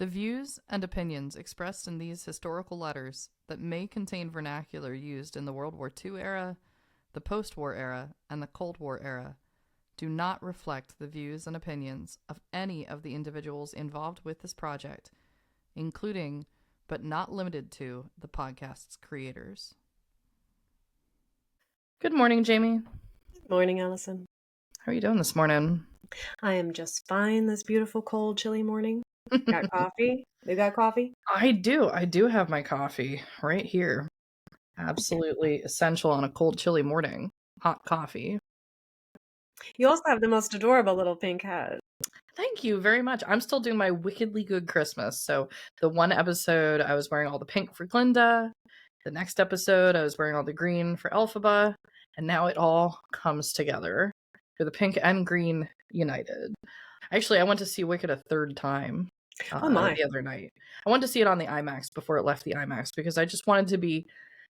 The views and opinions expressed in these historical letters that may contain vernacular used in the World War II era, the post-war era, and the Cold War era do not reflect the views and opinions of any of the individuals involved with this project, including, but not limited to, the podcast's creators. Good morning, Jamie. Good morning, Allison. How are you doing this morning? I am just fine this beautiful, cold, chilly morning. Got coffee? You got coffee? I do. I do have my coffee right here. Absolutely essential on a cold, chilly morning. Hot coffee. You also have the most adorable little pink hat. Thank you very much. I'm still doing my wickedly good Christmas. So the one episode, I was wearing all the pink for Glinda. The next episode, I was wearing all the green for Elphaba. And now it all comes together for the pink and green united. Actually, I went to see Wicked a third time the other night. I wanted to see it on the IMAX before it left the IMAX because I just wanted to be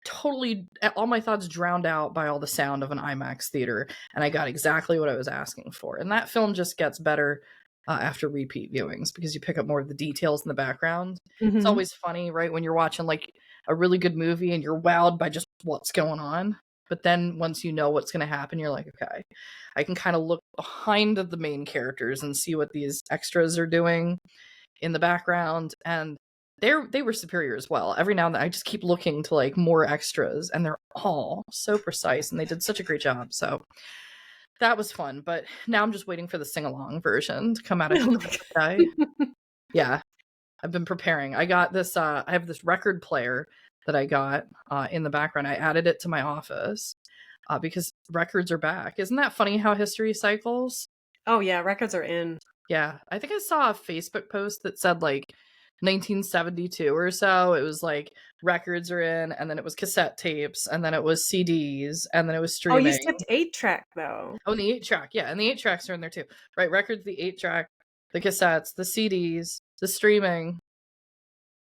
totally, all my thoughts drowned out by all the sound of an IMAX theater, and I got exactly what I was asking for. And that film just gets better after repeat viewings because you pick up more of the details in the background. Mm-hmm. It's always funny, right, when you're watching like a really good movie and you're wowed by just what's going on. But then once you know what's going to happen, you're like, okay, I can kind of look behind the main characters and see what these extras are doing in the background. And they were superior as well. Every now and then I just keep looking to like more extras, and they're all so precise, and they did such a great job. So that was fun. But now I'm just waiting for the sing-along version to come out today. Yeah, I've been preparing. I got this. I have this record player that I got in the background. I added it to my office because records are back. Isn't that funny how history cycles? Oh yeah, records are in. Yeah, I think I saw a Facebook post that said like 1972 or so. It was like records are in, and then it was cassette tapes, and then it was CDs, and then it was streaming. Oh, you skipped 8-track though. Oh, and the 8-track, yeah, and the 8-tracks are in there too, right? Records, the 8-track, the cassettes, the CDs, the streaming,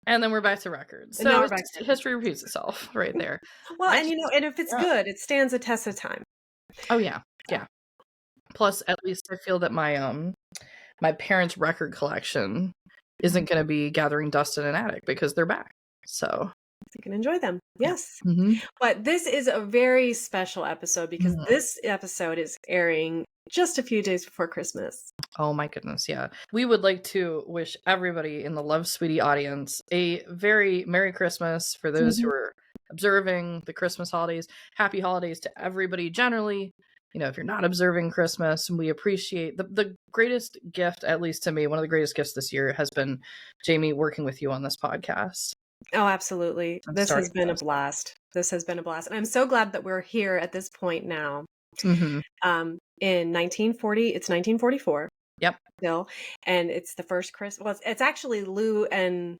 and then we're back to records. So history repeats itself right there. Well, and and if it's good, it stands a test of time. Oh yeah, yeah. Plus, at least I feel that my parents' record collection isn't going to be gathering dust in an attic because they're back. So you can enjoy them. Yes. Mm-hmm. But this is a very special episode because this episode is airing just a few days before Christmas. Oh my goodness, yeah. We would like to wish everybody in the Love Sweetie audience a very Merry Christmas for those who are observing the Christmas holidays. Happy holidays to everybody generally. You know, if you're not observing Christmas, we appreciate the greatest gift, at least to me, one of the greatest gifts this year has been, Jamie, working with you on this podcast. Oh, absolutely. This has been a blast. This has been a blast. And I'm so glad that we're here at this point now. Mm-hmm. In 1940, it's 1944. Yep. Still. And it's the first Christmas. Well, it's actually Lou and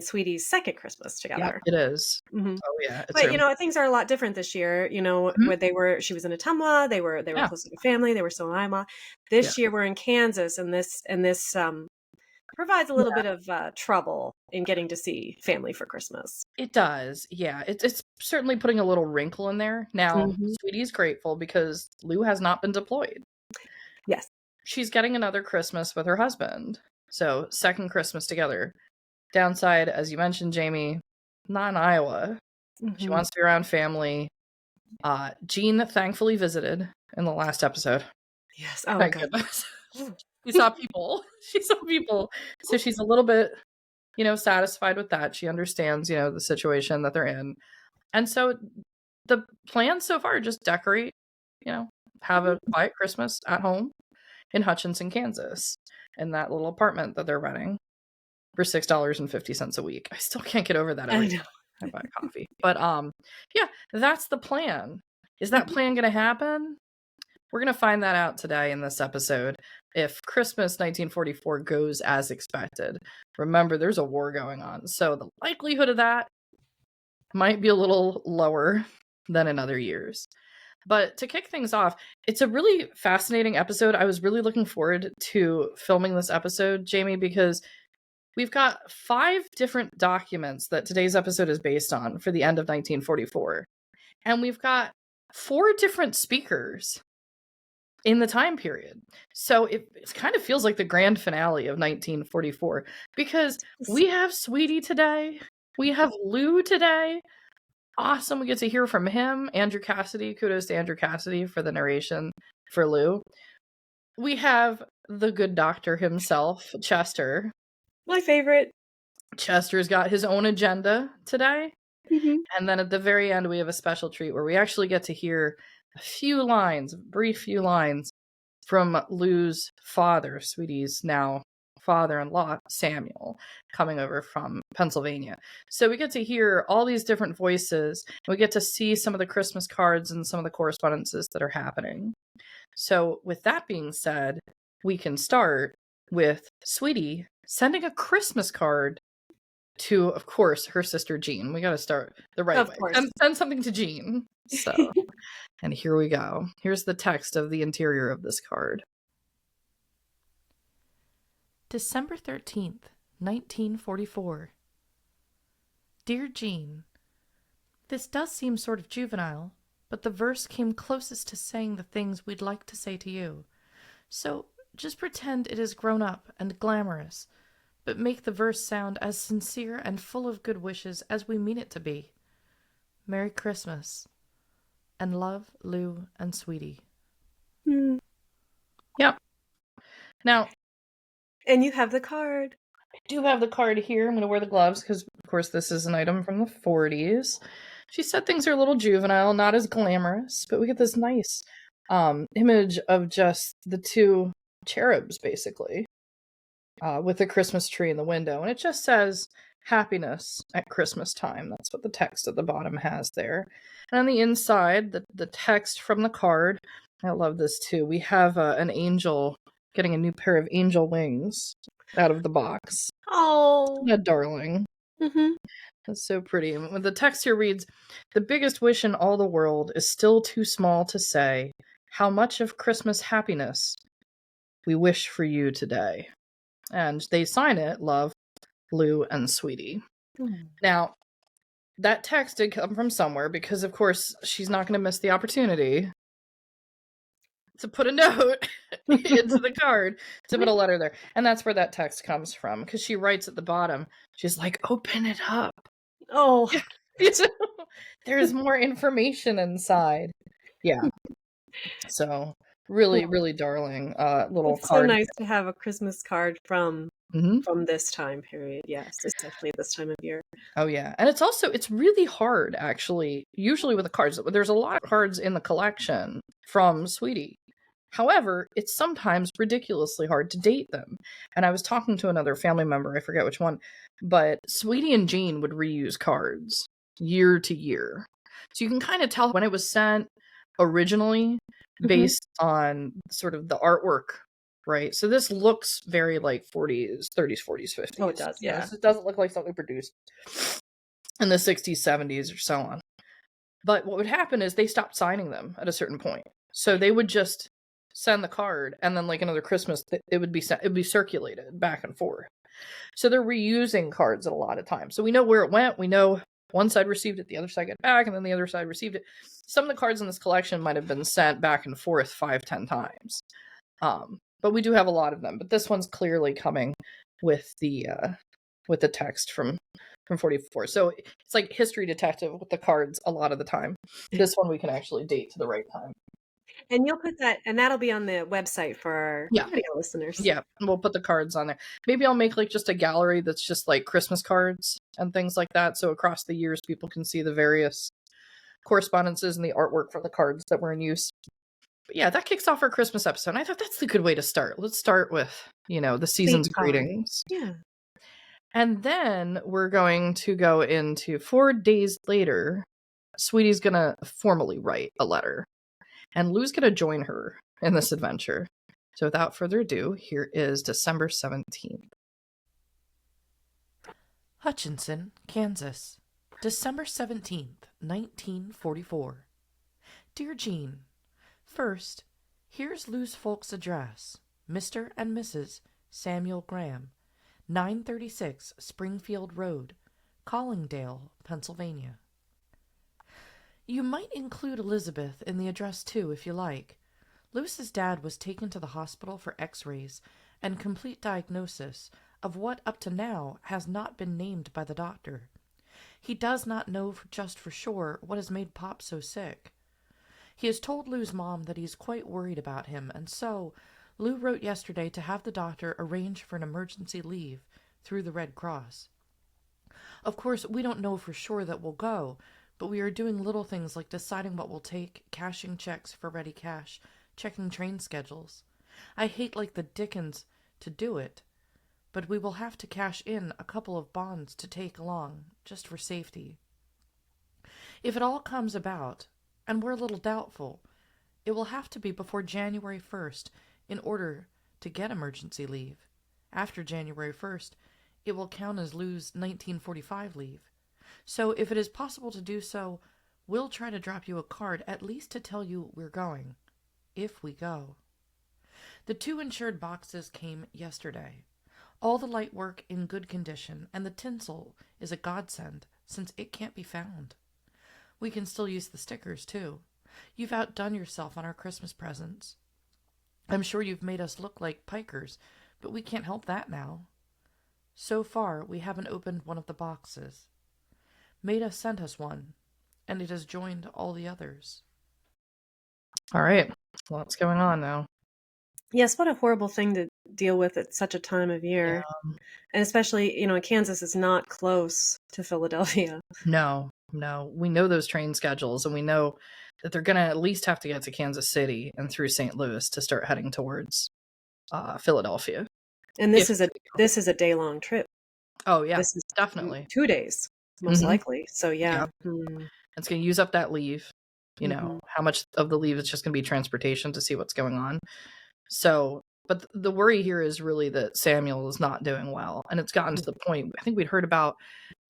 Sweetie's second Christmas together. Yeah, it is. Mm-hmm. Oh yeah. But things are a lot different this year. Where she was in Atumwa, they were close to the family, they were still in Ima. This year we're in Kansas, and this provides a little bit of trouble in getting to see family for Christmas. It does. Yeah. It's certainly putting a little wrinkle in there. Now, Sweetie's grateful because Lou has not been deployed. Yes. She's getting another Christmas with her husband. So, second Christmas together. Downside, as you mentioned, Jamie, not in Iowa. She wants to be around family. Jeanne thankfully visited in the last episode. Yes. Oh my goodness. She saw people. So she's a little bit, satisfied with that. She understands, the situation that they're in. And so the plan so far, just decorate, have a quiet Christmas at home in Hutchinson, Kansas, in that little apartment that they're renting for $6.50 a week. I still can't get over that every time I buy coffee. But yeah, that's the plan. Is that plan going to happen? We're going to find that out today in this episode. If Christmas 1944 goes as expected. Remember, there's a war going on. So the likelihood of that might be a little lower than in other years. But to kick things off, it's a really fascinating episode. I was really looking forward to filming this episode, Jamie, because we've got 5 different documents that today's episode is based on for the end of 1944. And we've got 4 different speakers in the time period. So it kind of feels like the grand finale of 1944 because we have Sweetie today. We have Lou today. Awesome. We get to hear from him. Andrew Cassidy. Kudos to Andrew Cassidy for the narration for Lou. We have the good doctor himself, Chester. My favorite. Chester's got his own agenda today. Mm-hmm. And then at the very end, we have a special treat where we actually get to hear a few lines, a brief few lines from Lou's father, Sweetie's now father-in-law, Samuel, coming over from Pennsylvania. So we get to hear all these different voices, and we get to see some of the Christmas cards and some of the correspondences that are happening. So with that being said, we can start with Sweetie sending a Christmas card to, of course, her sister Jeanne. We got to start the right way. Send something to Jeanne. So, and here we go. Here's the text of the interior of this card. December 13th, 1944. Dear Jeanne, this does seem sort of juvenile, but the verse came closest to saying the things we'd like to say to you. So just pretend it is grown up and glamorous, but make the verse sound as sincere and full of good wishes as we mean it to be. Merry Christmas. And love, Lou and Sweetie. Mm. Yep. Now... And you have the card. I do have the card here. I'm going to wear the gloves because, of course, this is an item from the 40s. She said things are a little juvenile, not as glamorous, but we get this nice image of just the two cherubs, basically. With the Christmas tree in the window. And it just says happiness at Christmas time. That's what the text at the bottom has there. And on the inside, the text from the card, I love this too. We have an angel getting a new pair of angel wings out of the box. Oh. Yeah, darling. Mm-hmm. That's so pretty. And the text here reads, the biggest wish in all the world is still too small to say how much of Christmas happiness we wish for you today. And they sign it, love, Lou, and Sweetie. Mm. Now, that text did come from somewhere because, of course, she's not going to miss the opportunity to put a note into the card, to put a letter there. And that's where that text comes from because she writes at the bottom, she's like, open it up. Oh. There's more information inside. Yeah. So... Really, really darling little it's card. So nice to have a Christmas card from this time period. Yes, especially this time of year. Oh, yeah. And it's really hard, actually, usually with the cards. There's a lot of cards in the collection from Sweetie. However, it's sometimes ridiculously hard to date them. And I was talking to another family member, I forget which one, but Sweetie and Jeanne would reuse cards year to year. So you can kind of tell when it was sent originally, based on sort of the artwork, right? So this looks very like 40s, 30s, 40s, 50s. Oh, it does, yeah. It doesn't look like something produced in the 60s, 70s, or so on. But what would happen is they stopped signing them at a certain point. So they would just send the card, and then like another Christmas, it would be circulated back and forth. So they're reusing cards at a lot of times. So we know where it went. We know one side received it, the other side got back, and then the other side received it. Some of the cards in this collection might have been sent back and forth 5-10 times. But we do have a lot of them. But this one's clearly coming with the text from 44. So it's like History Detective with the cards a lot of the time. This one we can actually date to the right time. And you'll put that, and that'll be on the website for our video listeners. Yeah, we'll put the cards on there. Maybe I'll make like just a gallery that's just like Christmas cards and things like that. So across the years, people can see the various correspondences and the artwork for the cards that were in use. But yeah, that kicks off our Christmas episode. And I thought that's the good way to start. Let's start with, the season's greetings. Yeah. And then we're going to go into 4 days later. Sweetie's going to formally write a letter. And Lou's going to join her in this adventure. So without further ado, here is December 17th. Hutchinson, Kansas, December 17th, 1944. Dear Jeanne, first, here's Lou's folks' address. Mr. and Mrs. Samuel Graham, 936 Springfield Road, Collingdale, Pennsylvania. You might include Elizabeth in the address too, if you like. Lewis's dad was taken to the hospital for x-rays and complete diagnosis of what up to now has not been named by the doctor. He does not know just for sure what has made Pop so sick. He has told Lou's mom that he is quite worried about him, and so Lou wrote yesterday to have the doctor arrange for an emergency leave through the Red Cross. Of course, we don't know for sure that we'll go, but we are doing little things like deciding what we'll take, cashing checks for ready cash, checking train schedules. I hate like the dickens to do it, but we will have to cash in a couple of bonds to take along, just for safety. If it all comes about, and we're a little doubtful, it will have to be before January 1st in order to get emergency leave. After January 1st, it will count as Lou's 1945 leave. So if it is possible to do so, we'll try to drop you a card at least to tell you we're going, if we go. The 2 insured boxes came yesterday. All the light work in good condition, and the tinsel is a godsend since it can't be found. We can still use the stickers, too. You've outdone yourself on our Christmas presents. I'm sure you've made us look like pikers, but we can't help that now. So far, we haven't opened one of the boxes. Maida sent us one, and it has joined all the others. All right. What's going on now? Yes, what a horrible thing to deal with at such a time of year. Yeah. And especially, Kansas is not close to Philadelphia. No. We know those train schedules, and we know that they're going to at least have to get to Kansas City and through St. Louis to start heading towards Philadelphia. And this is a day-long trip. Oh, yeah, this is definitely 2 days, most likely. So, yeah. It's going to use up that leave. How much of the leave is just going to be transportation to see what's going on. So, but the worry here is really that Samuel is not doing well. And it's gotten to the point, I think we'd heard about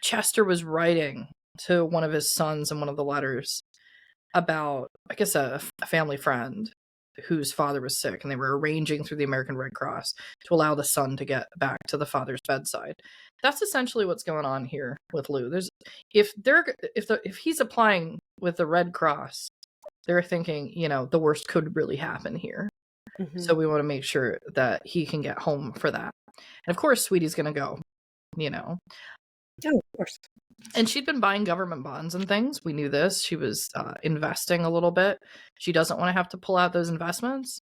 Chester was writing to one of his sons in one of the letters about, I guess, a family friend whose father was sick, and they were arranging through the American Red Cross to allow the son to get back to the father's bedside. That's essentially what's going on here with Lou. If he's applying with the Red Cross, they're thinking, the worst could really happen here. So we want to make sure that he can get home for that. And of course, Sweetie's going to go, Oh, of course. And she'd been buying government bonds and things. We knew this. She was investing a little bit. She doesn't want to have to pull out those investments,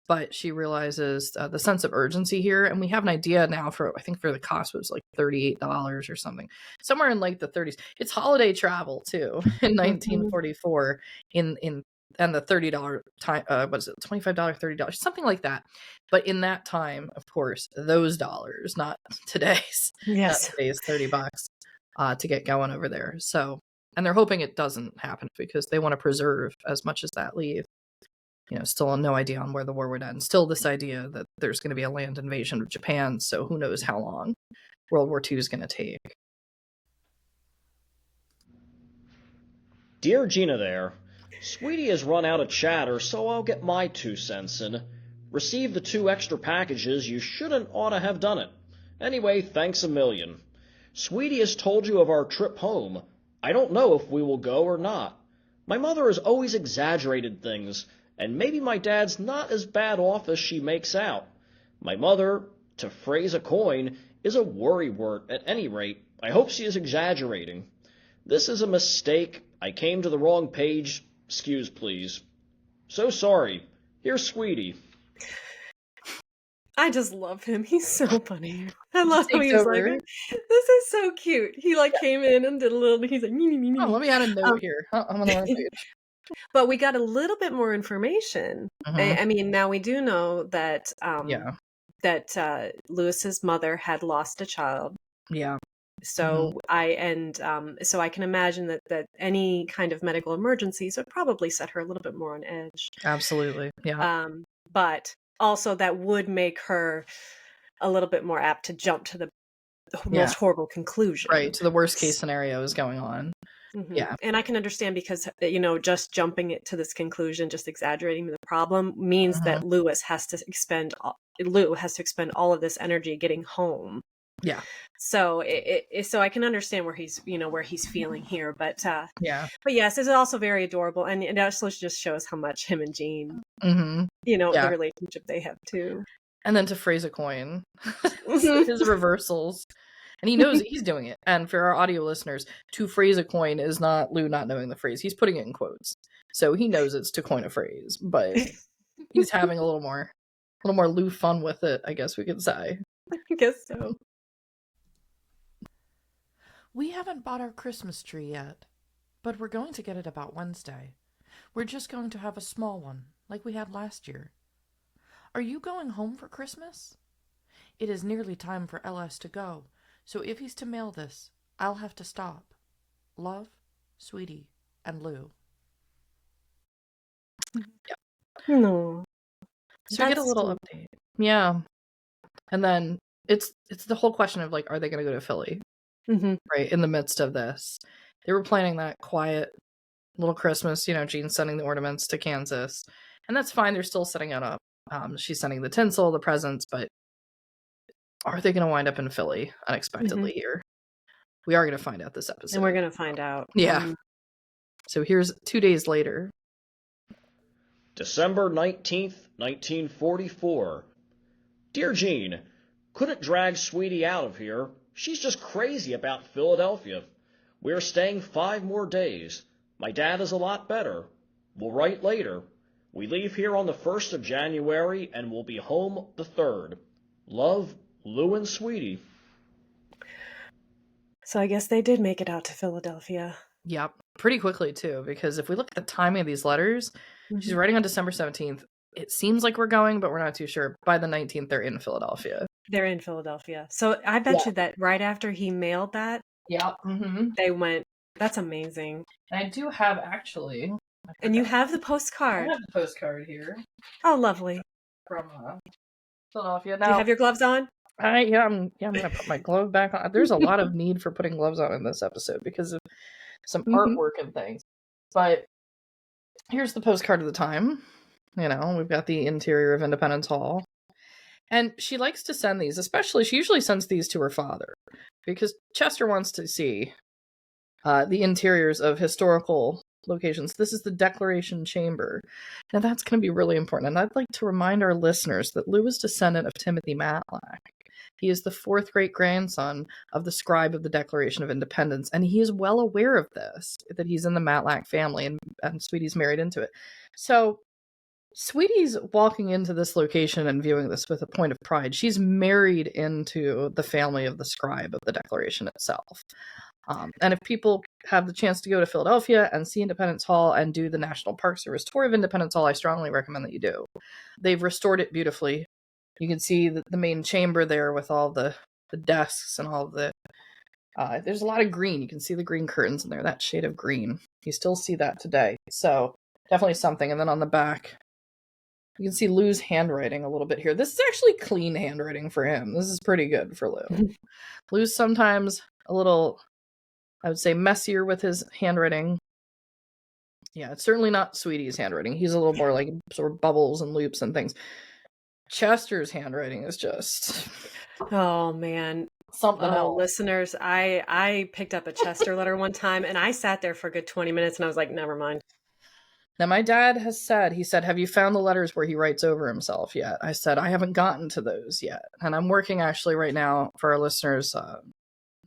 but she realizes the sense of urgency here. And we have an idea now I think for the cost was like $38 or something, somewhere in like the 30s. It's holiday travel too in 1944 and the $30 time, what is it, $25, $30, something like that. But in that time, of course, those dollars, not today's, yes, not today's $30 to get going over there. So, and they're hoping it doesn't happen because they want to preserve as much as that leave. Still no idea on where the war would end. Still this idea that there's going to be a land invasion of Japan. So who knows how long World War II is going to take. Dear Gina there. Sweetie has run out of chatter, so I'll get my 2 cents in. Received the 2 extra packages. You shouldn't ought to have done it. Anyway, thanks a million. Sweetie has told you of our trip home. I don't know if we will go or not. My mother has always exaggerated things, and maybe my dad's not as bad off as she makes out. My mother, to phrase a coin, is a worrywart at any rate. I hope she is exaggerating. This is a mistake. I came to the wrong page. Excuse, please. So sorry. Here's Sweetie. I just love him. He's so funny. I love how he's like, this is so cute. He came in and did a little, he's like, me. Oh, let me add a note here. I'm on the wrong page. But we got a little bit more information. I mean, now we do know that that Lewis's mother had lost a child. Yeah. So I can imagine that any kind of medical emergencies would probably set her a little bit more on edge. Absolutely. Yeah. But also that would make her a little bit more apt to jump to the most horrible conclusion. Right. So the worst case scenario is going on. Yeah. And I can understand because, just jumping it to this conclusion, just exaggerating the problem means that Lou has to expend all of this energy getting home. Yeah. So so I can understand where he's, where he's feeling here, but Yeah. but yes, it's also very adorable, and it also just shows how much him and Jeanne, Mm-hmm. the relationship they have too. And then to phrase a coin, his reversals. And he knows that he's doing it. And for our audio listeners, to phrase a coin is not Lou not knowing the phrase. He's putting it in quotes. So he knows it's to coin a phrase, but he's having a little more Lou fun with it, I guess we could say. I guess so. We haven't bought our Christmas tree yet, but we're going to get it about Wednesday. We're just going to have a small one, like we had last year. Are you going home for Christmas? It is nearly time for LS to go, so if he's to mail this, I'll have to stop. Love, Sweetie, and Lou. Yep. No. So we get a little update. Yeah. And then it's the whole question of, like, are they going to go to Philly? Mm-hmm. Right, in the midst of this. They were planning that quiet little Christmas, Jean's sending the ornaments to Kansas. And that's fine, they're still setting it up. She's sending the tinsel, the presents, but are they going to wind up in Philly unexpectedly here? We are going to find out this episode. And we're going to find out. Yeah. Mm-hmm. So here's 2 days later. December 19th, 1944. Dear Jeanne, couldn't drag Sweetie out of here. She's just crazy about Philadelphia. We're staying 5 more days. My dad is a lot better. We'll write later. We leave here on the 1st of January and we'll be home the 3rd. Love, Lou and Sweetie. So I guess they did make it out to Philadelphia. Yep. Pretty quickly, too, because if we look at the timing of these letters, she's writing on December 17th. It seems like we're going, but we're not too sure. By the 19th, they're in Philadelphia. They're in Philadelphia. So I bet you that right after he mailed that, they went, that's amazing. And I do have, actually. And you have the postcard. I have the postcard here. Oh, lovely. From Philadelphia. Now, do you have your gloves on? I'm going to put my glove back on. There's a lot of need for putting gloves on in this episode because of some artwork and things. But here's the postcard of the time. We've got the interior of Independence Hall. And she likes to send these, especially, she usually sends these to her father because Chester wants to see the interiors of historical locations. This is the Declaration Chamber. Now that's going to be really important. And I'd like to remind our listeners that Lou is descendant of Timothy Matlack. He is the 4th great-grandson of the scribe of the Declaration of Independence, and he is well aware of this, that he's in the Matlack family, and Sweetie's married into it. So Sweetie's walking into this location and viewing this with a point of pride. She's married into the family of the scribe of the Declaration itself. And if people have the chance to go to Philadelphia and see Independence Hall and do the National Park Service tour of Independence Hall, I strongly recommend that you do. They've restored it beautifully. You can see the main chamber there with all the desks and all the... there's a lot of green. You can see the green curtains in there, that shade of green. You still see that today. So definitely something. And then on the back, you can see Lou's handwriting a little bit here. This is actually clean handwriting for him. This is pretty good for Lou. Lou's sometimes a little, I would say, messier with his handwriting. Yeah, it's certainly not Sweetie's handwriting. He's a little more like sort of bubbles and loops and things. Chester's handwriting is just... Oh, man. Something else. Listeners, I picked up a Chester letter one time, and I sat there for a good 20 minutes, and I was like, never mind. Now, my dad has said, have you found the letters where he writes over himself yet? I said, I haven't gotten to those yet. And I'm working actually right now for our listeners to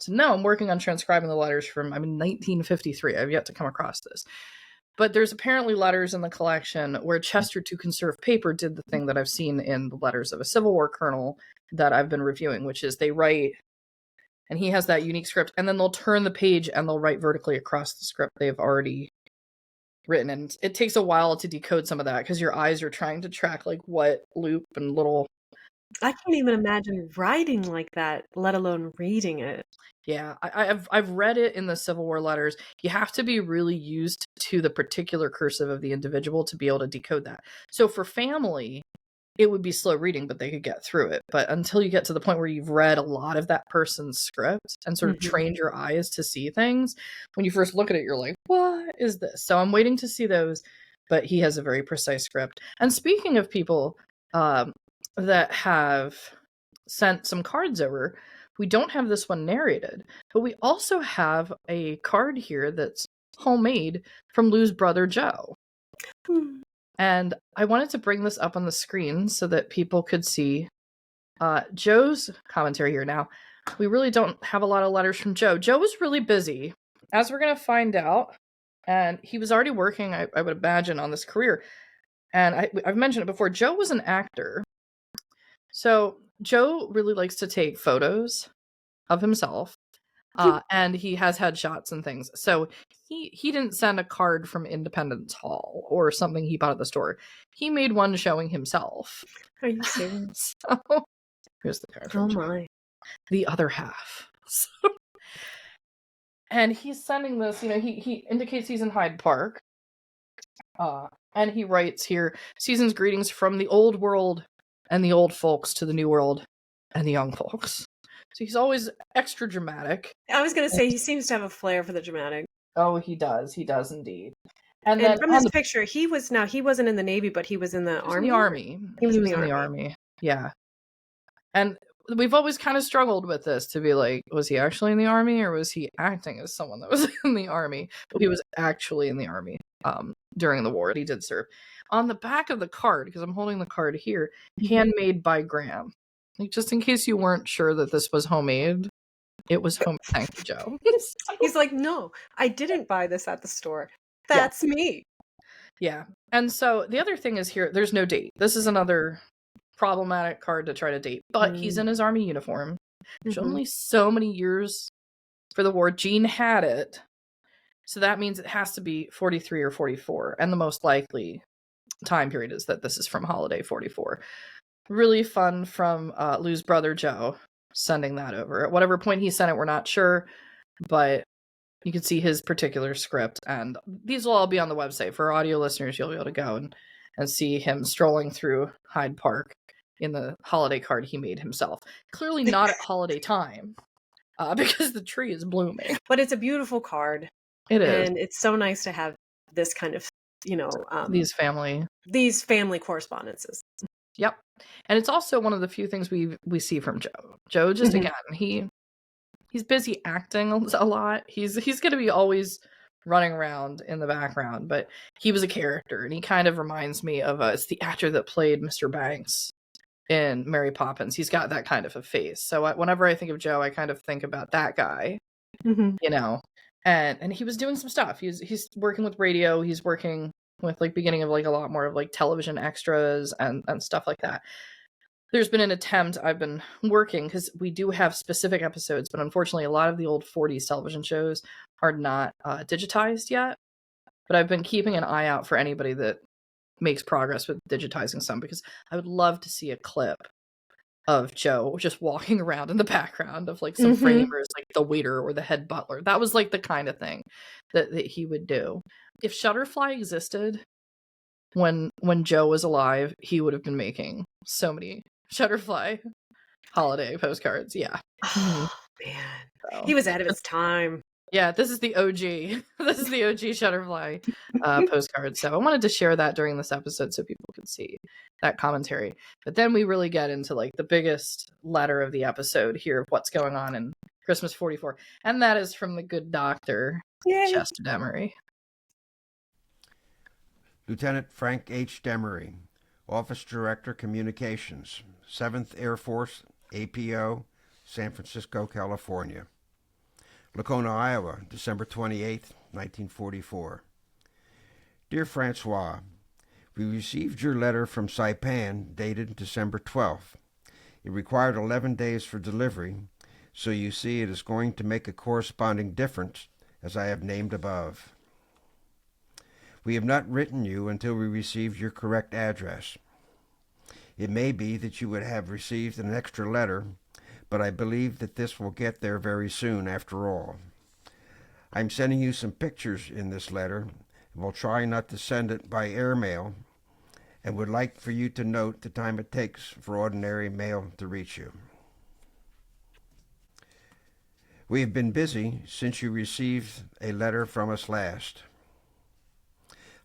know I'm working on transcribing the letters from 1953. I've yet to come across this. But there's apparently letters in the collection where Chester, to conserve paper, did the thing that I've seen in the letters of a Civil War colonel that I've been reviewing, which is they write, and he has that unique script, and then they'll turn the page and they'll write vertically across the script they've already written. And it takes a while to decode some of that because your eyes are trying to track like what loop and little... I can't even imagine writing like that, let alone reading it. Yeah, I've read it in the Civil War letters. You have to be really used to the particular cursive of the individual to be able to decode that. So for family, it would be slow reading, but they could get through it. But until you get to the point where you've read a lot of that person's script and sort of trained your eyes to see things, when you first look at it, you're like, what is this? So I'm waiting to see those, but he has a very precise script. And speaking of people that have sent some cards over, we don't have this one narrated, but we also have a card here that's homemade from Lou's brother Joe. And I wanted to bring this up on the screen so that people could see Joe's commentary here. Now, we really don't have a lot of letters from Joe. Joe was really busy, as we're going to find out. And he was already working, I would imagine, on this career. And I've mentioned it before. Joe was an actor. So Joe really likes to take photos of himself. And he has headshots and things. So he didn't send a card from Independence Hall or something he bought at the store. He made one showing himself. Are you serious? So here's the card. Oh my. The other half. So, and he's sending this, he indicates he's in Hyde Park. And he writes here, season's greetings from the old world and the old folks to the new world and the young folks. So he's always extra dramatic. I was going to say, he seems to have a flair for the dramatic. Oh, he does. He does indeed. And then from this picture, he wasn't in the Navy, but he was in the Army. He was in the Army. Yeah. And we've always kind of struggled with this to be like, was he actually in the Army or was he acting as someone that was in the Army? But he was actually in the Army during the war. He did serve. On the back of the card, because I'm holding the card here, handmade by Graham. Like, just in case you weren't sure that this was homemade, it was homemade. Thank you, Joe. He's like, no, I didn't buy this at the store. That's me. Yeah. And so the other thing is here, there's no date. This is another problematic card to try to date. But he's in his Army uniform. There's only so many years for the war. Jeanne had it. So that means it has to be 43 or 44. And the most likely time period is that this is from holiday 44. Really fun from Lou's brother Joe sending that over. At whatever point he sent it, we're not sure, but you can see his particular script, and these will all be on the website. For audio listeners, you'll be able to go and see him strolling through Hyde Park in the holiday card he made himself. Clearly not at holiday time, because the tree is blooming. But it's a beautiful card. It is. And it's so nice to have this kind of, these family correspondences. Yep. And it's also one of the few things we see from Joe. Joe just, again, he's busy acting a lot. He's going to be always running around in the background, but he was a character, and he kind of reminds me of it's the actor that played Mr. Banks in Mary Poppins. He's got that kind of a face. So whenever I think of Joe, I kind of think about that guy, and he was doing some stuff. He's working with radio. He's working with beginning of a lot more of television extras and stuff like that. There's been an attempt. I've been working because we do have specific episodes, but unfortunately a lot of the old 40s television shows are not digitized yet. But I've been keeping an eye out for anybody that makes progress with digitizing some, because I would love to see a clip of Joe just walking around in the background of some framers, the waiter or the head butler. That was the kind of thing that he would do. If Shutterfly existed when Joe was alive, he would have been making so many Shutterfly holiday postcards. Yeah. Oh, man. So, he was ahead of his time. Yeah, this is the OG. This is the OG Shutterfly postcard. So I wanted to share that during this episode so people could see that commentary. But then we really get into the biggest letter of the episode here of what's going on in Christmas 44. And that is from the good doctor, Chester Demaree. Lieutenant Frank H. Demaree, Office Director Communications, 7th Air Force, APO, San Francisco, California. Lacona, Iowa, December 28, 1944. Dear Francois, we received your letter from Saipan dated December 12th. It required 11 days for delivery, so you see it is going to make a corresponding difference, as I have named above. We have not written you until we received your correct address. It may be that you would have received an extra letter, but I believe that this will get there very soon after all. I'm sending you some pictures in this letter, and will try not to send it by airmail, and would like for you to note the time it takes for ordinary mail to reach you. We have been busy since you received a letter from us last.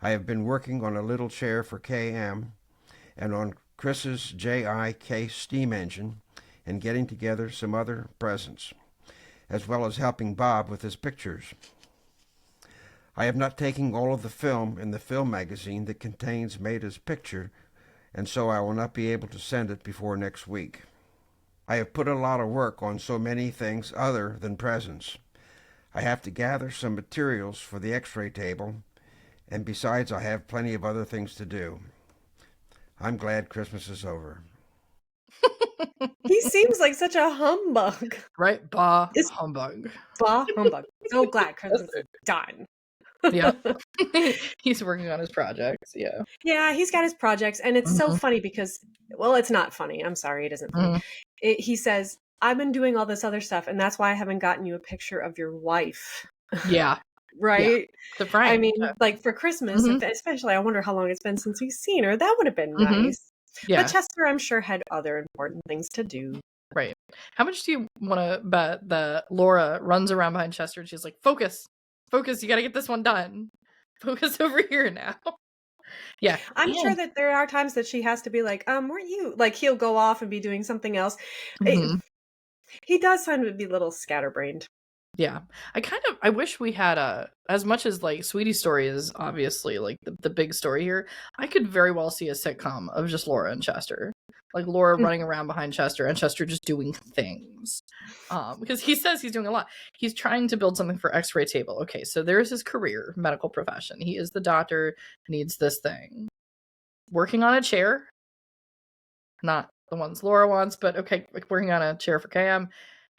I have been working on a little chair for KM and on Chris's JIK steam engine, and getting together some other presents, as well as helping Bob with his pictures. I have not taken all of the film in the film magazine that contains Maida's picture, and so I will not be able to send it before next week. I have put a lot of work on so many things other than presents. I have to gather some materials for the x-ray table, and besides I have plenty of other things to do. I'm glad Christmas is over. He seems like such a humbug. Right? Bah humbug. Bah humbug. So glad Christmas is done. Yeah. He's working on his projects. Yeah. Yeah, he's got his projects. And it's so funny because, well, it's not funny. I'm sorry. It isn't funny. He says, I've been doing all this other stuff, and that's why I haven't gotten you a picture of your wife. Yeah. Right? Yeah. Frank. I mean, like for Christmas, especially, I wonder how long it's been since he's seen her. That would have been nice. Yeah. But Chester, I'm sure, had other important things to do. Right. How much do you want to bet that Laura runs around behind Chester and she's like, focus, you got to get this one done. Focus over here now. Yeah. I'm sure that there are times that she has to be like, weren't you? Like, he'll go off and be doing something else. He does sound to be a little scatterbrained. Yeah. I wish we had as much as like Sweetie's story is obviously like the big story here, I could very well see a sitcom of just Laura and Chester. Like Laura running around behind Chester and Chester just doing things. Because he says he's doing a lot. He's trying to build something for X-ray table. Okay, so there's his career, medical profession. He is the doctor, needs this thing. Working on a chair. Not the ones Laura wants, but okay, working on a chair for KM.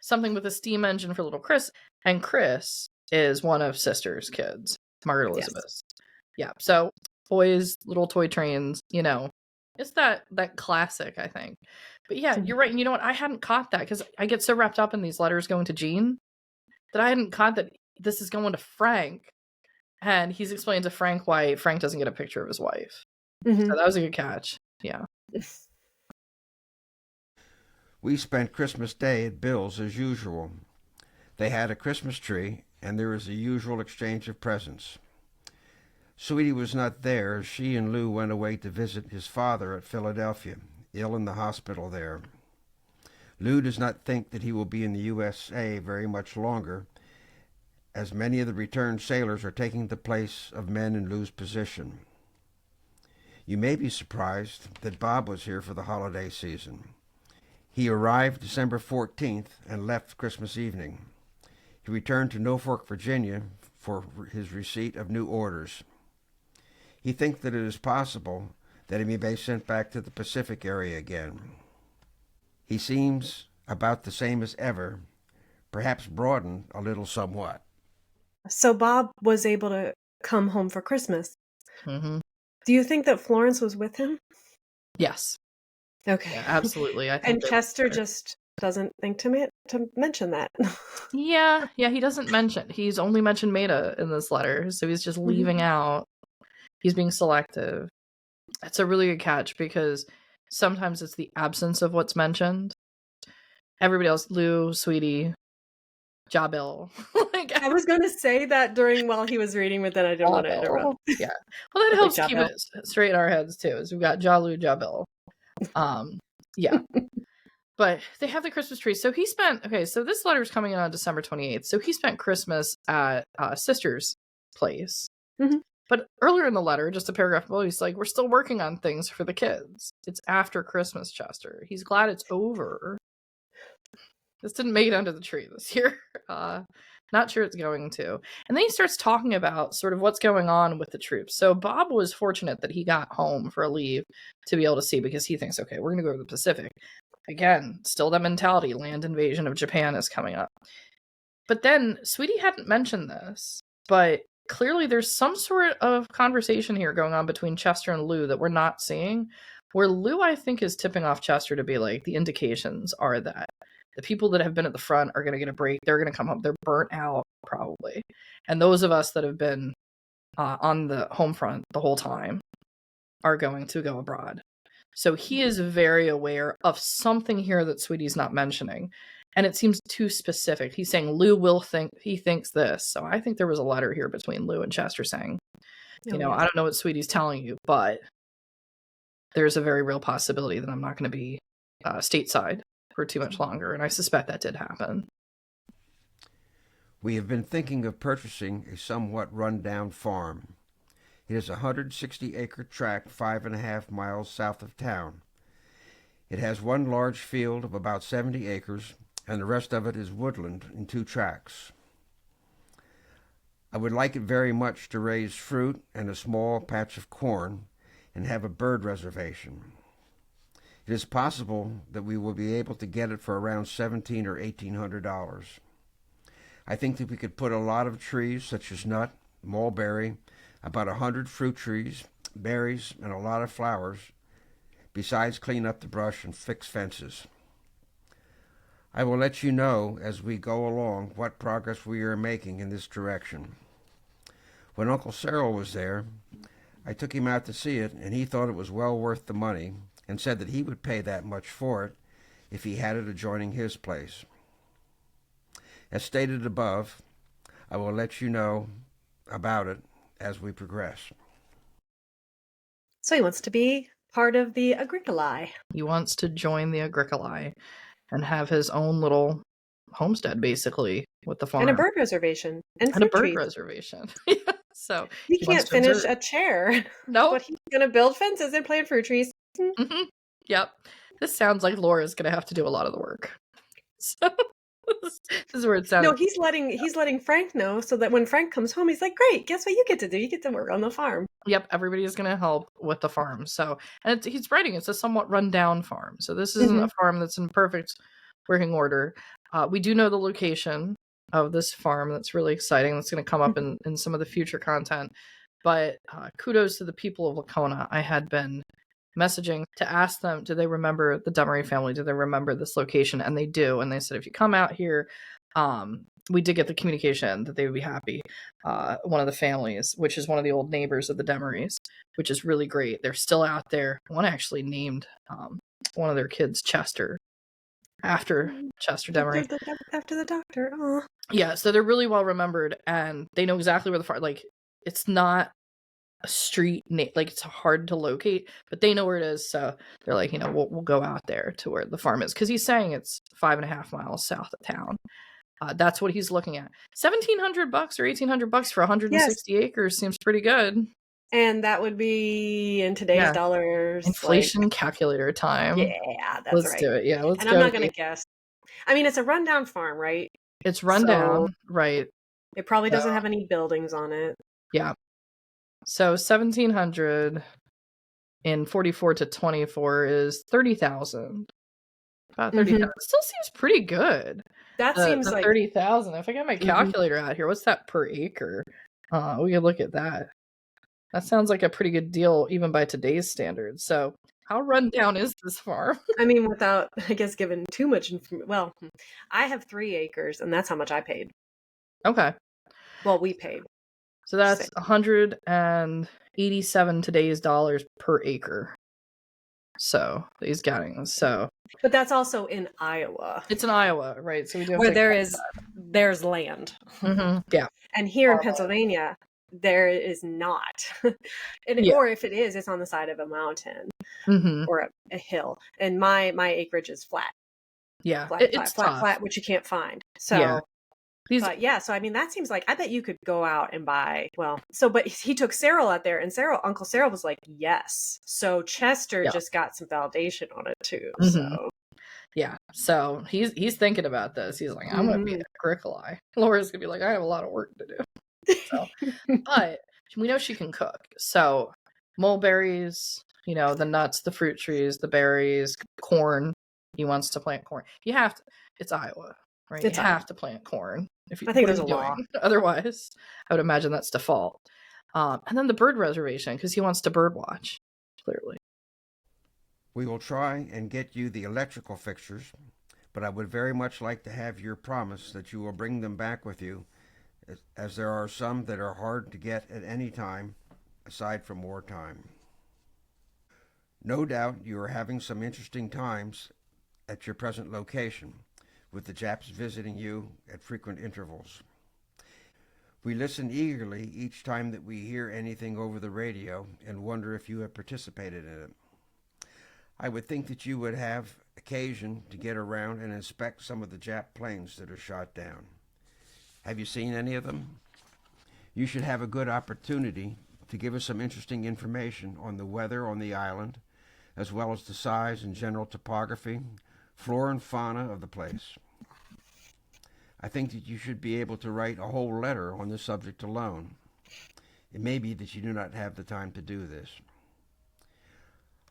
Something with a steam engine for little Chris. And Chris is one of Sister's kids, Margaret Elizabeth. Yes. Yeah, so boys, little toy trains, you know. It's that classic, I think. But yeah, you're right. And you know what? I hadn't caught that because I get so wrapped up in these letters going to Jeanne that I hadn't caught that this is going to Frank. And he's explained to Frank why Frank doesn't get a picture of his wife. So that was a good catch. Yeah. We spent Christmas Day at Bill's as usual. They had a Christmas tree, and there was the usual exchange of presents. Sweetie was not there as she and Lou went away to visit his father at Philadelphia, ill in the hospital there. Lou does not think that he will be in the USA very much longer, as many of the returned sailors are taking the place of men in Lou's position. You may be surprised that Bob was here for the holiday season. He arrived December 14th and left Christmas evening. He returned to Norfolk, Virginia for his receipt of new orders. He thinks that it is possible that he may be sent back to the Pacific area again. He seems about the same as ever, perhaps broadened a little somewhat. So Bob was able to come home for Christmas. Do you think that Florence was with him? Yes. Okay. Yeah, absolutely. I think and Chester just doesn't think to mention that. Yeah, he doesn't mention. He's only mentioned Maida in this letter, so he's just leaving out. He's being selective. It's a really good catch because sometimes it's the absence of what's mentioned. Everybody else, Lou, Sweetie, Jabil. I was going to say that while he was reading, but then I didn't want to interrupt. Yeah. Well, that helps keep it straight in our heads too. Is we've got Jalu, Jabil. Yeah. But they have the Christmas tree. So so this letter is coming in on December 28th. So he spent Christmas at Sister's place. But earlier in the letter, just a paragraph below, he's like, we're still working on things for the kids. It's after Christmas, Chester. He's glad it's over. This didn't make it under the tree this year. Not sure it's going to. And then he starts talking about sort of what's going on with the troops. So Bob was fortunate that he got home for a leave to be able to see because he thinks, okay, we're going to go to the Pacific. Again, still that mentality, land invasion of Japan is coming up. But then Sweetie hadn't mentioned this, but clearly there's some sort of conversation here going on between Chester and Lou that we're not seeing, where Lou, I think, is tipping off Chester to be like, the indications are that the people that have been at the front are going to get a break. They're going to come home. They're burnt out, probably. And those of us that have been on the home front the whole time are going to go abroad. So he is very aware of something here that Sweetie's not mentioning. And it seems too specific. He's saying Lou he thinks this. So I think there was a letter here between Lou and Chester saying, I don't know what Sweetie's telling you, but there's a very real possibility that I'm not going to be stateside for too much longer, and I suspect that did happen. We have been thinking of purchasing a somewhat run-down farm. It is a 160-acre tract 5.5 miles south of town. It has one large field of about 70 acres, and the rest of it is woodland in 2 tracts. I would like it very much to raise fruit and a small patch of corn and have a bird reservation. It is possible that we will be able to get it for around $1,700 or $1,800. I think that we could put a lot of trees such as nut, mulberry, about 100 fruit trees, berries, and a lot of flowers, besides clean up the brush and fix fences. I will let you know as we go along what progress we are making in this direction. When Uncle Cyril was there, I took him out to see it, and he thought it was well worth the money and said that he would pay that much for it if he had it adjoining his place. As stated above, I will let you know about it as we progress. So he wants to be part of the Agricolae. He wants to join the Agricolae and have his own little homestead, basically, with the farm. And a bird reservation. And a bird trees. reservation. So he can't finish a chair. No. But he's going to build fences and plant fruit trees. Mm-hmm. Yep. This sounds like Laura's going to have to do a lot of the work. So this is where it sounds. No, he's letting Frank know so that when Frank comes home, he's like, great, guess what you get to do? You get to work on the farm. Yep, everybody is going to help with the farm. So, and he's writing it's a somewhat rundown farm. So this isn't a farm that's in perfect working order. We do know the location of this farm. That's really exciting. That's going to come up in some of the future content. But kudos to the people of Lacona. I had been messaging to ask them, do they remember the Demaree family? Do they remember this location? And they do. And they said, if you come out here, we did get the communication that they would be happy. One of the families, which is one of the old neighbors of the Demarees, which is really great. They're still out there. One actually named one of their kids Chester after Chester Demaree. After the doctor. Aww. Yeah, so they're really well remembered, and they know exactly where the farm. Like, it's not a street like it's hard to locate, but they know where it is. So they're like, we'll go out there to where the farm is, because he's saying it's 5.5 miles south of town. That's what he's looking at. $1,700 or $1,800 for 160 acres seems pretty good. And that would be in today's dollars. Inflation calculator time. Yeah, that's let's right. do it. Yeah, let's and go. I'm not going to guess. I mean, it's a rundown farm, right? It's rundown, right? It probably doesn't have any buildings on it. Yeah. So 1,700 in 44 to 24 is 30,000. About 30,000. Still seems pretty good. That seems like 30,000. If I get my calculator out here, what's that per acre? We could look at that. That sounds like a pretty good deal, even by today's standards. So, how rundown is this farm? I mean, without, I guess, giving too much information. Well, I have 3 acres, and that's how much I paid. Okay. Well, we paid. So that's 187 today's dollars per acre. So he's getting but that's also in Iowa. It's in Iowa, right? So we do have where there's land. Yeah. And here in Pennsylvania, there is not. Or if it is, it's on the side of a mountain or a hill. And my acreage is flat. Yeah, it's flat, which you can't find. So. Yeah. So I mean, that seems like, I bet you could go out and buy, but he took Cyril out there, and Uncle Cyril was like, yes. So Chester just got some validation on it too. So yeah, so he's thinking about this. He's like, I'm going to be a Agricolae. Laura's going to be like, I have a lot of work to do. So, but we know she can cook. So mulberries, the nuts, the fruit trees, the berries, corn. He wants to plant corn. You have to. It's Iowa. Right, you have to plant corn. I think there's a law. Otherwise, I would imagine that's default. And then the bird reservation, because he wants to bird watch, clearly. We will try and get you the electrical fixtures, but I would very much like to have your promise that you will bring them back with you, as there are some that are hard to get at any time, aside from wartime. No doubt you are having some interesting times at your present location, with the Japs visiting you at frequent intervals. We listen eagerly each time that we hear anything over the radio and wonder if you have participated in it. I would think that you would have occasion to get around and inspect some of the Jap planes that are shot down. Have you seen any of them? You should have a good opportunity to give us some interesting information on the weather on the island, as well as the size and general topography, flora and fauna of the place. I think that you should be able to write a whole letter on this subject alone. It may be that you do not have the time to do this.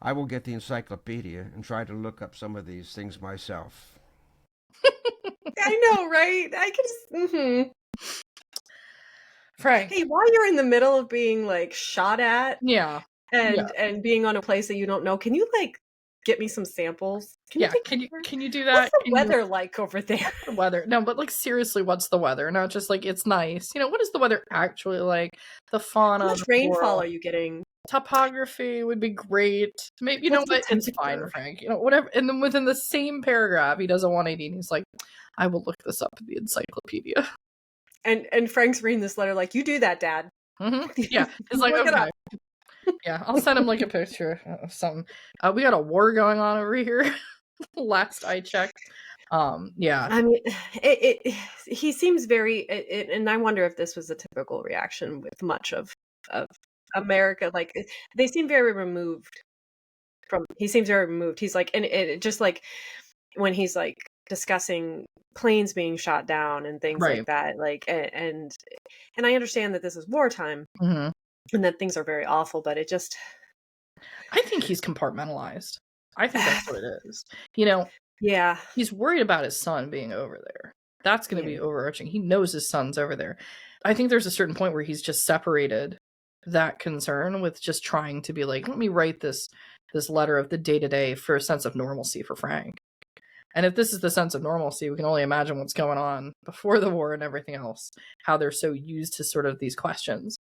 I will get the encyclopedia and try to look up some of these things myself. I know, right? I can just... Frank. Hey, while you're in the middle of being like shot at, Yeah. and being on a place that you don't know, can you like get me some samples? Can you do that? What's the weather like over there? The weather. No, but like seriously, what's the weather? Not just like it's nice. What is the weather actually like? The fauna. How much rainfall are you getting? Topography would be great. Maybe what? It's fine, Frank. Whatever. And then within the same paragraph, he does a 180 and he's like, I will look this up in the encyclopedia. And Frank's reading this letter like, you do that, Dad. Mm-hmm. Yeah. He's like, okay. Yeah, I'll send him like a picture of something. We got a war going on over here. Last I checked. Yeah. I mean, he seems very, and I wonder if this was a typical reaction with much of America. Like, they seem very removed from. He seems very removed. He's like, and it just like when he's like discussing planes being shot down and things like that. Like, and I understand that this is wartime. Mm-hmm. And that things are very awful, but it just... I think he's compartmentalized. I think that's what it is. Yeah. He's worried about his son being over there. That's going to be overarching. He knows his son's over there. I think there's a certain point where he's just separated that concern with just trying to be like, let me write this letter of the day-to-day for a sense of normalcy for Frank. And if this is the sense of normalcy, we can only imagine what's going on before the war and everything else, how they're so used to sort of these questions.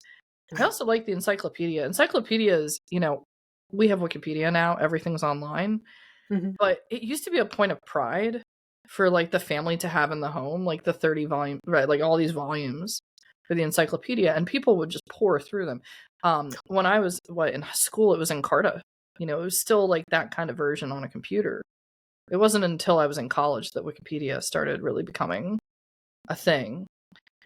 I also like the encyclopedia. Encyclopedias, we have Wikipedia now. Everything's online. Mm-hmm. But it used to be a point of pride for, like, the family to have in the home, like, the 30 volume, right, like, all these volumes for the encyclopedia, and people would just pour through them. When I was, in school, it was Encarta. It was still, like, that kind of version on a computer. It wasn't until I was in college that Wikipedia started really becoming a thing.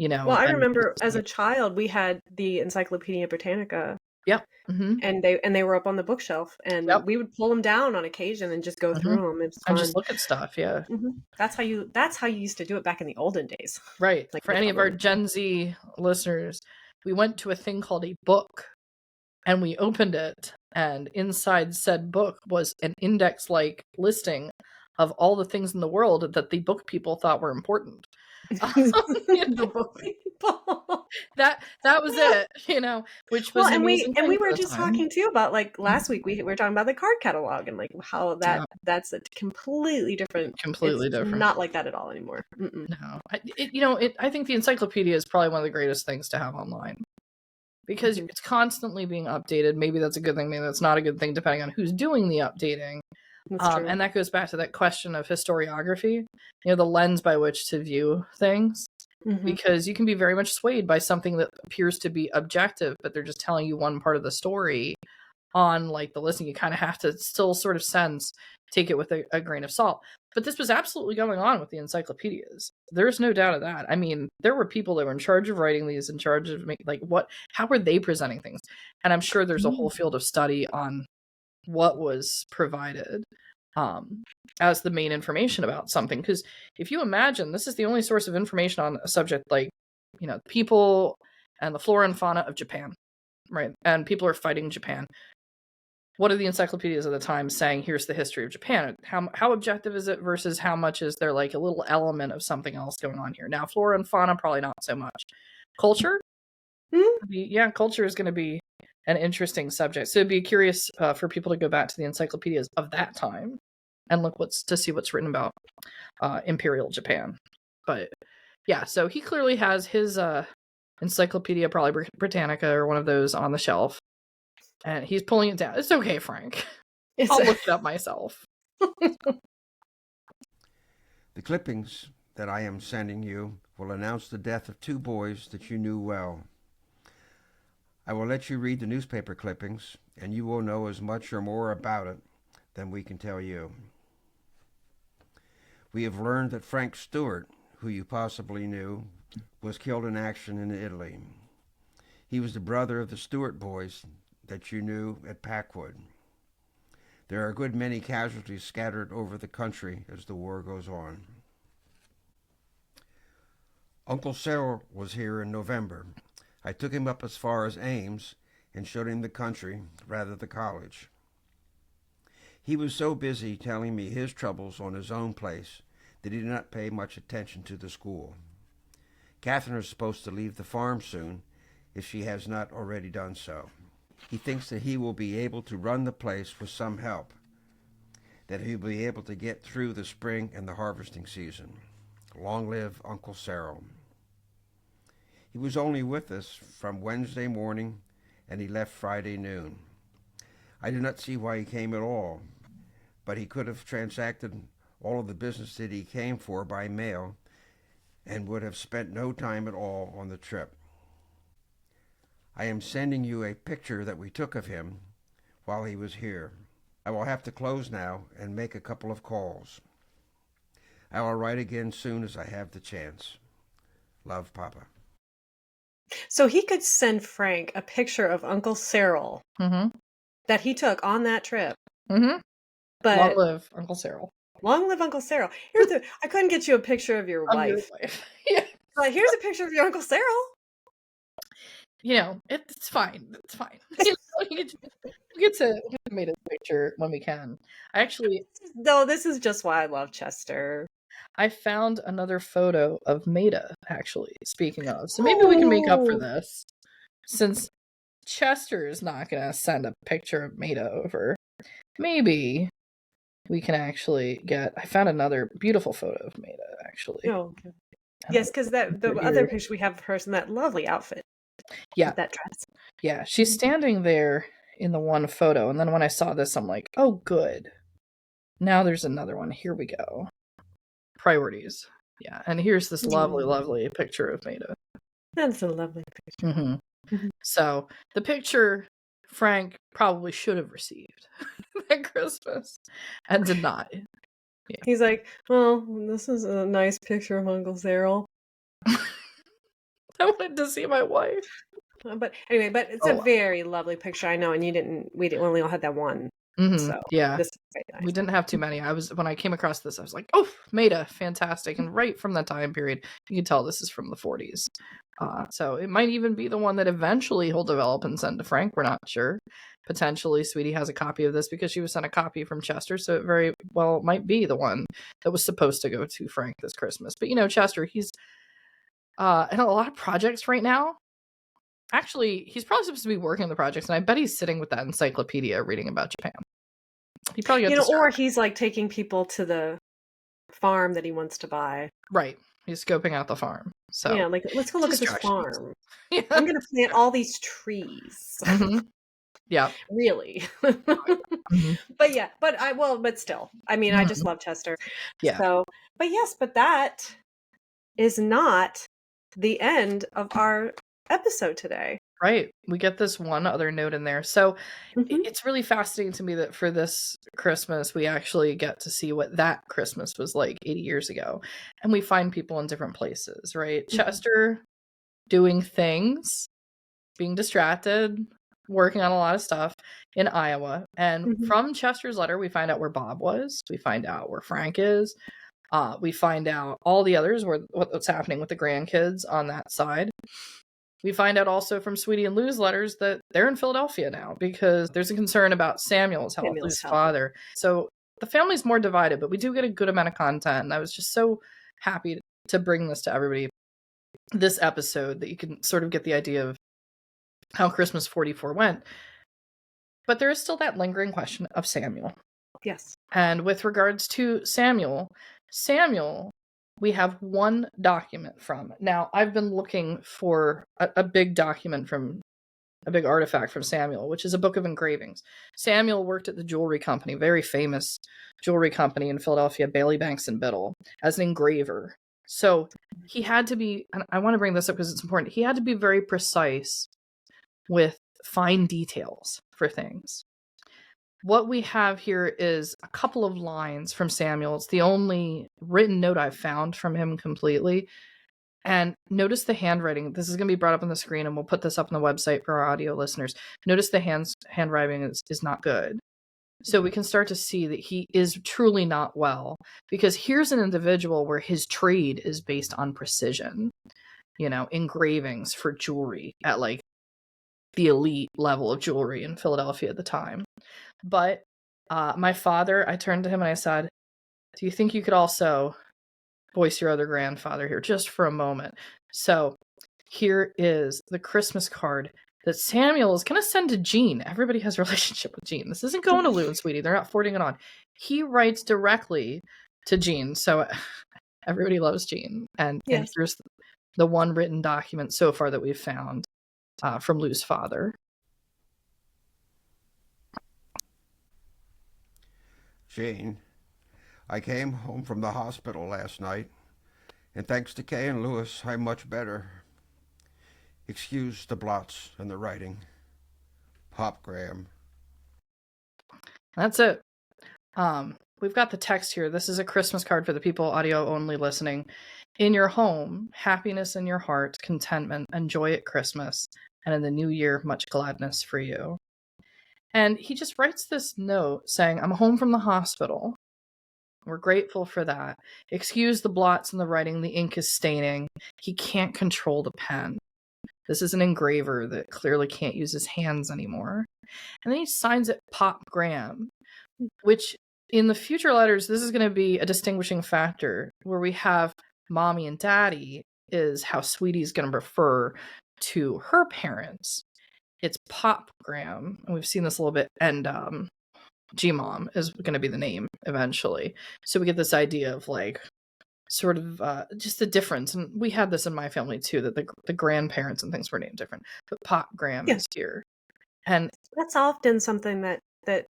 Well, I remember as a child we had the Encyclopedia Britannica. Yeah. Mm-hmm. And they were up on the bookshelf, and we would pull them down on occasion and just go through them. It's fun. And just look at stuff. Yeah. Mm-hmm. That's how you used to do it back in the olden days. Right. Like, for any of our Gen Z listeners, we went to a thing called a book, and we opened it, and inside said book was an index-like listing of all the things in the world that the book people thought were important. The book people. That was it, which was and we were just talking too about, like, last week we were talking about the card catalog and like how that's a completely different. Not like that at all anymore. Mm-mm. No, I think the encyclopedia is probably one of the greatest things to have online because it's constantly being updated. Maybe that's a good thing, maybe that's not a good thing, depending on who's doing the updating. And that goes back to that question of historiography, the lens by which to view things, because you can be very much swayed by something that appears to be objective, but they're just telling you one part of the story on, like, the listening. You kind of have to still sort of take it with a grain of salt. But this was absolutely going on with the encyclopedias. There's no doubt of that. I mean, there were people that were in charge of writing these, in charge of how were they presenting things? And I'm sure there's a whole field of study on what was provided as the main information about something. Because if you imagine this is the only source of information on a subject like, people and the flora and fauna of Japan, right? And people are fighting Japan. What are the encyclopedias of the time saying? Here's the history of Japan. How objective is it versus how much is there like a little element of something else going on here? Now, flora and fauna, probably not so much. Culture? Culture is going to be an interesting subject. So it'd be curious for people to go back to the encyclopedias of that time and look to see what's written about Imperial Japan. But yeah, so he clearly has his Encyclopedia, probably Britannica or one of those, on the shelf, and he's pulling it down. It's okay, Frank. I'll look it up myself. The clippings that I am sending you will announce the death of 2 boys that you knew well. I will let you read the newspaper clippings, and you will know as much or more about it than we can tell you. We have learned that Frank Stewart, who you possibly knew, was killed in action in Italy. He was the brother of the Stewart boys that you knew at Packwood. There are a good many casualties scattered over the country as the war goes on. Uncle Cyril was here in November. I took him up as far as Ames and showed him the country, rather the college. He was so busy telling me his troubles on his own place that he did not pay much attention to the school. Catherine is supposed to leave the farm soon, if she has not already done so. He thinks that he will be able to run the place with some help, that he'll be able to get through the spring and the harvesting season. Long live Uncle Cyril. He was only with us from Wednesday morning, and he left Friday noon. I do not see why he came at all, but he could have transacted all of the business that he came for by mail and would have spent no time at all on the trip. I am sending you a picture that we took of him while he was here. I will have to close now and make a couple of calls. I will write again soon as I have the chance. Love, Papa. So he could send Frank a picture of Uncle Cyril that he took on that trip. But long live Uncle Cyril. Long live Uncle Cyril. I couldn't get you a picture of your wife. Yeah. But here's a picture of your Uncle Cyril. You know, it's fine. It's fine. We get to make a picture when we can. No, this is just why I love Chester. I found another photo of Maida, actually, speaking of. So maybe we can make up for this. Since Chester is not going to send a picture of Maida over, maybe we can actually I found another beautiful photo of Maida, actually. Oh, okay. Yes, because the other picture we have of her in that lovely outfit. Yeah. With that dress. Yeah, she's standing there in the one photo, and then when I saw this, I'm like, oh, good. Now there's another one. Here we go. Priorities. Yeah, and here's this lovely, lovely picture of Maida. That's a lovely picture. So the picture Frank probably should have received at Christmas and did not. Yeah. He's like, well, this is a nice picture of Uncle Cyril. I wanted to see my wife. But anyway, it's a very lovely picture. I know, and we only all had that one. So yeah, this is very nice. We didn't have too many. When I came across this, I was like, oh, Maida, fantastic. And right from the time period, you can tell this is from the 40s. So it might even be the one that eventually he'll develop and send to Frank. We're not sure. Potentially, Sweetie has a copy of this because she was sent a copy from Chester. So it very well might be the one that was supposed to go to Frank this Christmas. But, Chester, he's in a lot of projects right now. Actually, he's probably supposed to be working on the projects, and I bet he's sitting with that encyclopedia reading about Japan. He probably or he's like taking people to the farm that he wants to buy. Right. He's scoping out the farm. So yeah, like let's go look at this farm. Yeah. I'm gonna plant all these trees. Yeah. Really. But still. I mean, I just love Chester. Yeah. So but that is not the end of our episode today. Right. We get this one other note in there. So it's really fascinating to me that for this Christmas, we actually get to see what that Christmas was like 80 years ago. And we find people in different places, right? Chester doing things, being distracted, working on a lot of stuff in Iowa. And from Chester's letter, we find out where Bob was. We find out where Frank is. We find out all the others, what's happening with the grandkids on that side. We find out also from Sweetie and Lou's letters that they're in Philadelphia now because there's a concern about Samuel's health, Lou's father. So the family's more divided, but we do get a good amount of content. And I was just so happy to bring this to everybody this episode that you can sort of get the idea of how Christmas 44 went. But there is still that lingering question of Samuel. Yes. And with regards to Samuel, we have one document from. Now, I've been looking for a big document a big artifact from Samuel, which is a book of engravings. Samuel worked at the jewelry company, very famous jewelry company in Philadelphia, Bailey, Banks and Biddle, as an engraver. So he had to be, and I want to bring this up because it's important, he had to be very precise with fine details for things. what we have here is a couple of lines from Samuel. It's the only written note I've found from him completely. And notice the handwriting. This is going to be brought up on the screen, and we'll put this up on the website for our audio listeners. Notice the handwriting is not good. So we can start to see that he is truly not well, because here's an individual where his trade is based on precision, engravings for jewelry at like the elite level of jewelry in Philadelphia at the time. But my father, I turned to him and I said, do you think you could also voice your other grandfather here just for a moment? So here is the Christmas card that Samuel is going to send to Jeanne. Everybody has a relationship with Jeanne. This isn't going to Lou and Sweetie. They're not forwarding it on. He writes directly to Jeanne. So everybody loves Jeanne. And here's the one written document so far that we've found from Lou's father. Jeanne, I came home from the hospital last night, and thanks to Kay and Louis, I'm much better. Excuse the blots and the writing. Pop Graham. That's it. We've got the text here. This is a Christmas card for the people audio only listening. In your home, happiness in your heart, contentment, and joy at Christmas, and in the new year, much gladness for you. And he just writes this note saying, I'm home from the hospital. We're grateful for that. Excuse the blots in the writing. The ink is staining. He can't control the pen. This is an engraver that clearly can't use his hands anymore. And then he signs it Pop Graham, which in the future letters, this is going to be a distinguishing factor where we have mommy and daddy is how Sweetie's going to refer to her parents. It's Pop Graham, and we've seen this a little bit, and G-Mom is going to be the name eventually. So we get this idea of like sort of just the difference, and we had this in my family too, that the grandparents and things were named different, but Pop Graham is here. And that's often something that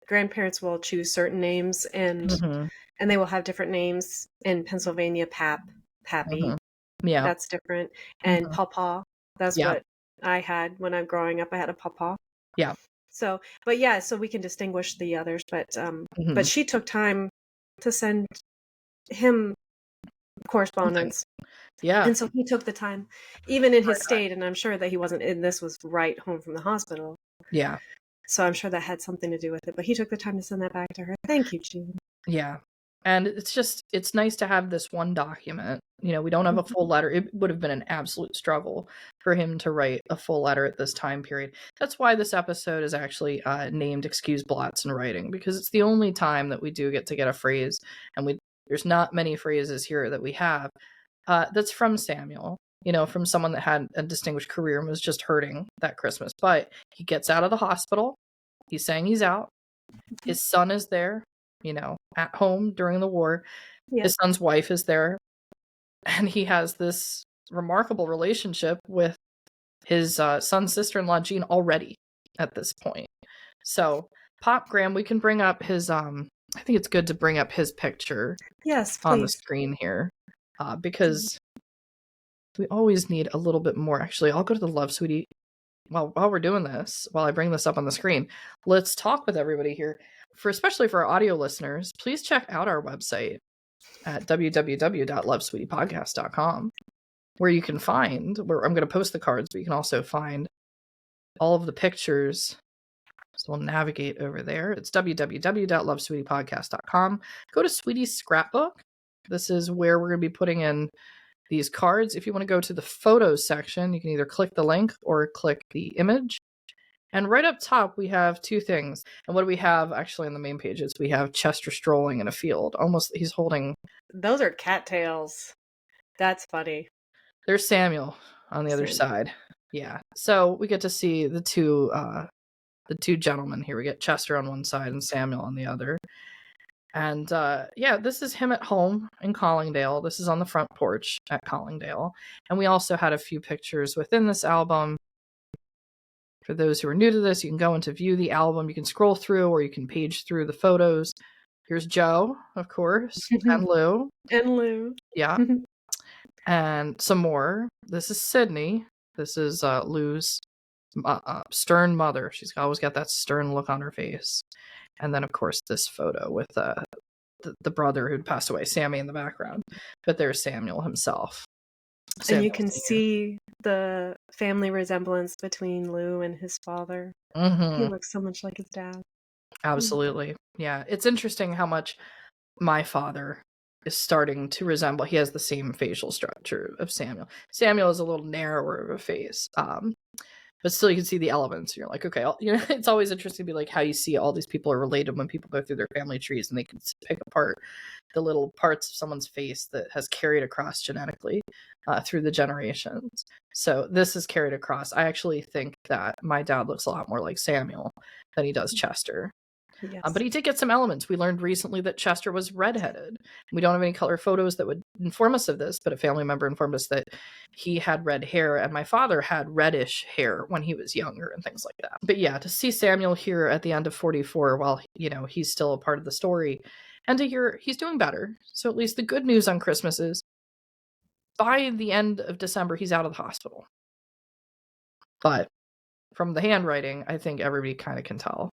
grandparents will choose certain names, and they will have different names. In Pennsylvania, Pappy, yeah, that's different, and Pawpaw, that's what I had when I'm growing up. I had a Pawpaw. Yeah. So, but so we can distinguish the others. But but she took time to send him correspondence. Yeah. And so he took the time, even in his state, and I'm sure that he wasn't, and this was right home from the hospital. Yeah. So I'm sure that had something to do with it. But he took the time to send that back to her. Thank you, Jeanne. Yeah. And it's nice to have this one document. We don't have a full letter. It would have been an absolute struggle for him to write a full letter at this time period. That's why this episode is actually named Excuse Blots in Writing, because it's the only time that we do get to get a phrase. And there's not many phrases here that we have that's from Samuel, from someone that had a distinguished career and was just hurting that Christmas. But he gets out of the hospital. He's saying he's out. His son is there. At home during the war. Yeah. His son's wife is there. And he has this remarkable relationship with his son's sister-in-law, Jeanne, already at this point. So, Pop Graham, we can bring up his, I think it's good to bring up his picture on the screen here. Because we always need a little bit more. Actually, I'll go to the Love Sweetie. While we're doing this, while I bring this up on the screen, let's talk with everybody here. Especially for our audio listeners, please check out our website at www.lovesweetiepodcast.com, where you can find, where I'm going to post the cards, but you can also find all of the pictures. So we'll navigate over there. It's www.lovesweetiepodcast.com. Go to Sweetie's Scrapbook. This is where we're going to be putting in these cards. If you want to go to the photos section, you can either click the link or click the image. And right up top, we have two things. And what do we have actually on the main pages? We have Chester strolling in a field. Almost, he's holding... Those are cattails. That's funny. There's Samuel on the other side. Yeah. So we get to see the two gentlemen here. We get Chester on one side and Samuel on the other. And this is him at home in Collingdale. This is on the front porch at Collingdale. And we also had a few pictures within this album. For those who are new to this, you can go into view the album. You can scroll through or you can page through the photos. Here's Joe, of course, and Lou. And Lou. Yeah. And some more. This is Sydney. This is Lou's stern mother. She's always got that stern look on her face. And then, of course, this photo with the brother who'd passed away, Sammy, in the background. But there's Samuel himself. And you can see the family resemblance between Lou and his father. He looks so much like his dad. Absolutely. Yeah. It's interesting how much my father is starting to resemble. He has the same facial structure of Samuel. Samuel is a little narrower of a face. But still, you can see the elements. You're like, okay, it's always interesting to be like how you see all these people are related when people go through their family trees and they can pick apart the little parts of someone's face that has carried across genetically through the generations. So this is carried across. I actually think that my dad looks a lot more like Samuel than he does Chester. Yes. But he did get some elements. We learned recently that Chester was redheaded. We don't have any color photos that would inform us of this, but a family member informed us that he had red hair, and my father had reddish hair when he was younger and things like that. But yeah, to see Samuel here at the end of 44 while, he's still a part of the story, and to hear he's doing better. So at least the good news on Christmas is by the end of December, he's out of the hospital. But from the handwriting, I think everybody kind of can tell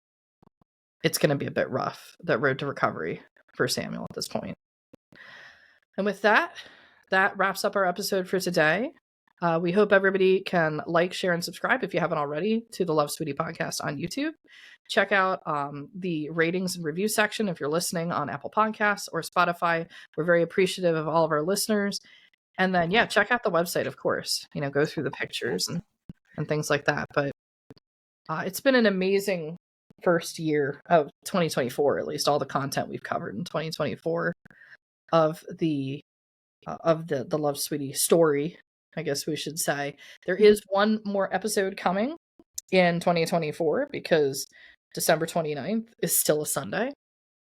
it's going to be a bit rough, that road to recovery for Samuel at this point. And with that wraps up our episode for today. We hope everybody can like, share, and subscribe if you haven't already to the Love Sweetie podcast on YouTube. Check out the ratings and review section if you're listening on Apple Podcasts or Spotify. We're very appreciative of all of our listeners. And then, check out the website, of course. Go through the pictures and things like that. But it's been an amazing first year of 2024, at least all the content we've covered in 2024 of the Love Sweetie story, I guess we should say. There is one more episode coming in 2024 because December 29th is still a Sunday.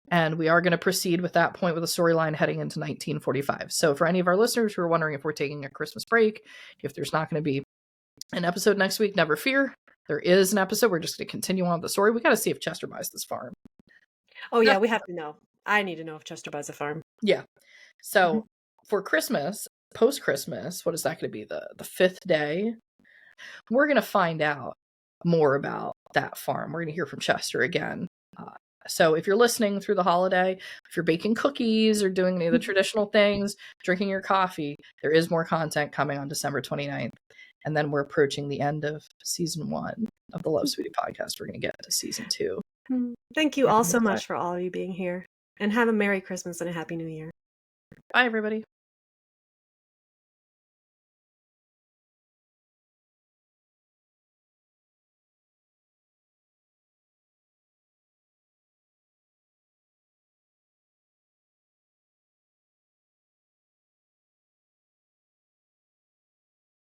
And we are going to proceed with that point with a storyline heading into 1945. So for any of our listeners who are wondering if we're taking a Christmas break, if there's not going to be an episode next week, never fear. There is an episode. We're just going to continue on with the story. We got to see if Chester buys this farm. Oh, yeah, we have to know. I need to know if Chester buys a farm. Yeah. So for Christmas, post-Christmas, what is that going to be? The 5th day? We're going to find out more about that farm. We're going to hear from Chester again. So if you're listening through the holiday, if you're baking cookies or doing any of the traditional things, drinking your coffee, there is more content coming on December 29th. And then we're approaching the end of season 1 of the Love Sweetie podcast. We're going to get to season 2. Thank you all so much for all of you being here. And have a Merry Christmas and a Happy New Year. Bye, everybody.